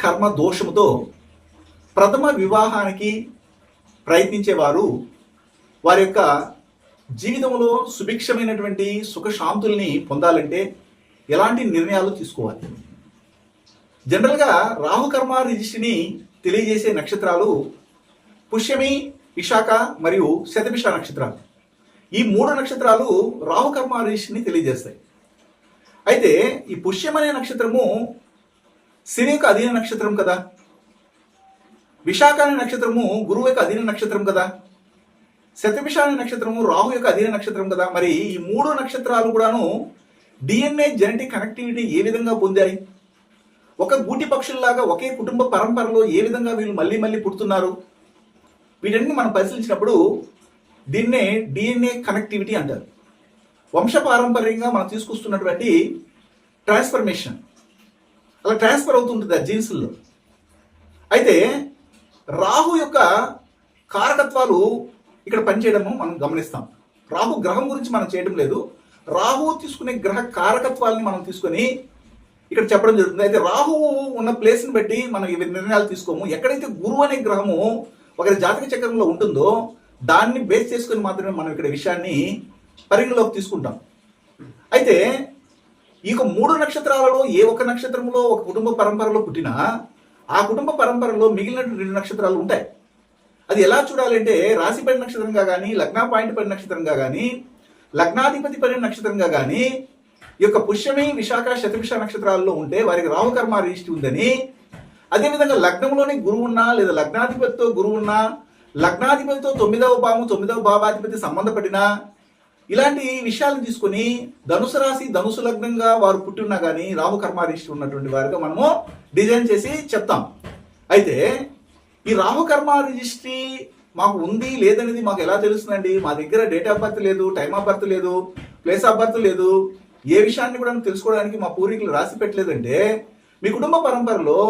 కర్మ దోషముతో ప్రథమ వివాహానికి ప్రయత్నించేవారు వారి యొక్క జీవితంలో సుభిక్షమైనటువంటి సుఖశాంతుల్ని పొందాలంటే ఎలాంటి నిర్ణయాలు తీసుకోవాలి? జనరల్గా రాహుకర్మ రిజిస్ట్రీని తెలియజేసే నక్షత్రాలు పుష్యమి, విశాఖ మరియు శతభిష నక్షత్రాలు. ఈ 3 నక్షత్రాలు రాహుకర్మ రిజిస్ట్రీని తెలియజేస్తాయి. అయితే ఈ పుష్యం అనే నక్షత్రము శని యొక్క అధీన నక్షత్రం కదా, విశాఖ అనే నక్షత్రము గురువు యొక్క అధీన నక్షత్రం కదా, శతభిష అనే నక్షత్రము రాహు యొక్క అధీన నక్షత్రం కదా. మరి ఈ 3 నక్షత్రాలు కూడాను డిఎన్ఏ జెనెటిక్ కనెక్టివిటీ ఏ విధంగా పొందాయి? ఒక గూటి పక్షుల్లాగా ఒకే కుటుంబ పరంపరలో ఏ విధంగా వీళ్ళు మళ్ళీ మళ్ళీ పుడుతున్నారు? వీటన్ని మనం పరిశీలించినప్పుడు దీన్నే డిఎన్ఏ కనెక్టివిటీ అంటారు. వంశపారంపర్యంగా మనం తీసుకొస్తున్నటువంటి ట్రాన్స్ఫర్మేషన్ అలా ట్రాన్స్ఫర్ అవుతుంటుంది ఆ జీన్స్లో. అయితే రాహు యొక్క కారకత్వాలు ఇక్కడ పనిచేయడము మనం గమనిస్తాం. రాహు గ్రహం గురించి మనం చేయడం లేదు, రాహు తీసుకునే గ్రహ కారకత్వాలని మనం తీసుకొని ఇక్కడ చెప్పడం జరుగుతుంది. అయితే రాహువు ఉన్న ప్లేస్ని బట్టి మనం ఇవి నిర్ణయాలు తీసుకోము. ఎక్కడైతే గురువు అనే గ్రహము ఒకరి జాతక చక్రంలో ఉంటుందో దాన్ని బేస్ చేసుకుని మాత్రమే మనం ఇక్కడ విషయాన్ని పరిగణలోకి తీసుకుంటాం. అయితే ఈ 3 నక్షత్రాలలో ఏ ఒక్క నక్షత్రంలో ఒక కుటుంబ పరంపరలో పుట్టినా ఆ కుటుంబ పరంపరలో మిగిలిన 2 నక్షత్రాలు ఉంటాయి. అది ఎలా చూడాలంటే రాశి పడిన నక్షత్రంగా కానీ, లగ్న పాయింట్ పడిన నక్షత్రంగా కానీ, లగ్నాధిపతి పడిన నక్షత్రంగా కానీ ఈ యొక్క పుష్యమి, విశాఖ, శతభిష నక్షత్రాల్లో ఉంటే వారికి రాహుకర్మ రిజిస్ట్రీ ఉందని, అదేవిధంగా లగ్నంలోని గురువు ఉన్నా లేదా లగ్నాధిపతితో గురువు ఉన్నా, లగ్నాధిపతితో 9వ భావం 9వ భావాధిపతి సంబంధపడిన ఇలాంటి విషయాలను తీసుకొని ధనుసు రాశి ధనుసు లగ్నంగా వారు పుట్టి ఉన్నా కానీ రాహుకర్మ రిజిస్ట్రీ ఉన్నటువంటి వారిగా మనము డిజైన్ చేసి చెప్తాం. అయితే ఈ రాహుకర్మ రిజిస్ట్రీ మాకు ఉంది లేదనేది మాకు ఎలా తెలుస్తుందండి? మా దగ్గర డేట్ ఆఫ్ బర్త్ లేదు, టైమ్ ఆఫ్ బర్త్ లేదు, ప్లేస్ ఆఫ్ బర్త్ లేదు, ఏ విషయాన్ని కూడా తెలుసుకోవడానికి మా పూర్వీకులు రాసి పెట్టలేదంటే మీ కుటుంబ పరంపరలో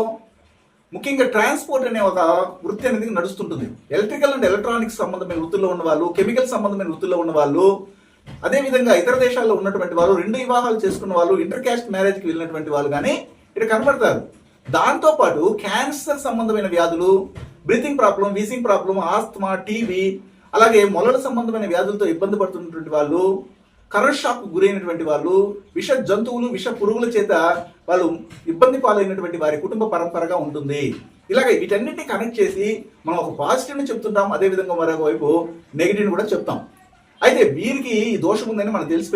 ముఖ్యంగా ట్రాన్స్పోర్ట్ అనే ఒక వృత్తి అనేది నడుస్తుంటుంది. ఎలక్ట్రికల్ అండ్ ఎలక్ట్రానిక్స్ సంబంధమైన వృత్తుల్లో ఉన్న వాళ్ళు, కెమికల్ సంబంధమైన వృత్తుల్లో ఉన్న వాళ్ళు, అదేవిధంగా ఇతర దేశాల్లో ఉన్నటువంటి వాళ్ళు, 2 వివాహాలు చేసుకున్న వాళ్ళు, ఇంటర్ క్యాస్ట్ మ్యారేజ్కి వెళ్ళినటువంటి వాళ్ళు కానీ ఇక్కడ కనబడతారు. దాంతోపాటు క్యాన్సర్ సంబంధమైన వ్యాధులు, breathing problem, wheezing problem, asthma, TB, అలాగే మొలల సంబంధమైన వ్యాధులతో ఇబ్బంది పడుతున్నటువంటి వాళ్ళు, కరెంట్ షాక్ గురైనటువంటి వాళ్ళు, విష జంతువులు, విష పురుగుల చేత వాళ్ళు ఇబ్బంది పాలైనటువంటి వారి కుటుంబ పరంపరగా ఉంటుంది. ఇలాగ వీటన్నిటిని కనెక్ట్ చేసి మనం ఒక పాజిటివ్ని చెప్తుంటాం, అదేవిధంగా మరొక వైపు నెగిటివ్ని కూడా చెప్తాం. అయితే వీరికి ఈ దోషం ఉందని మనకు తెలిసి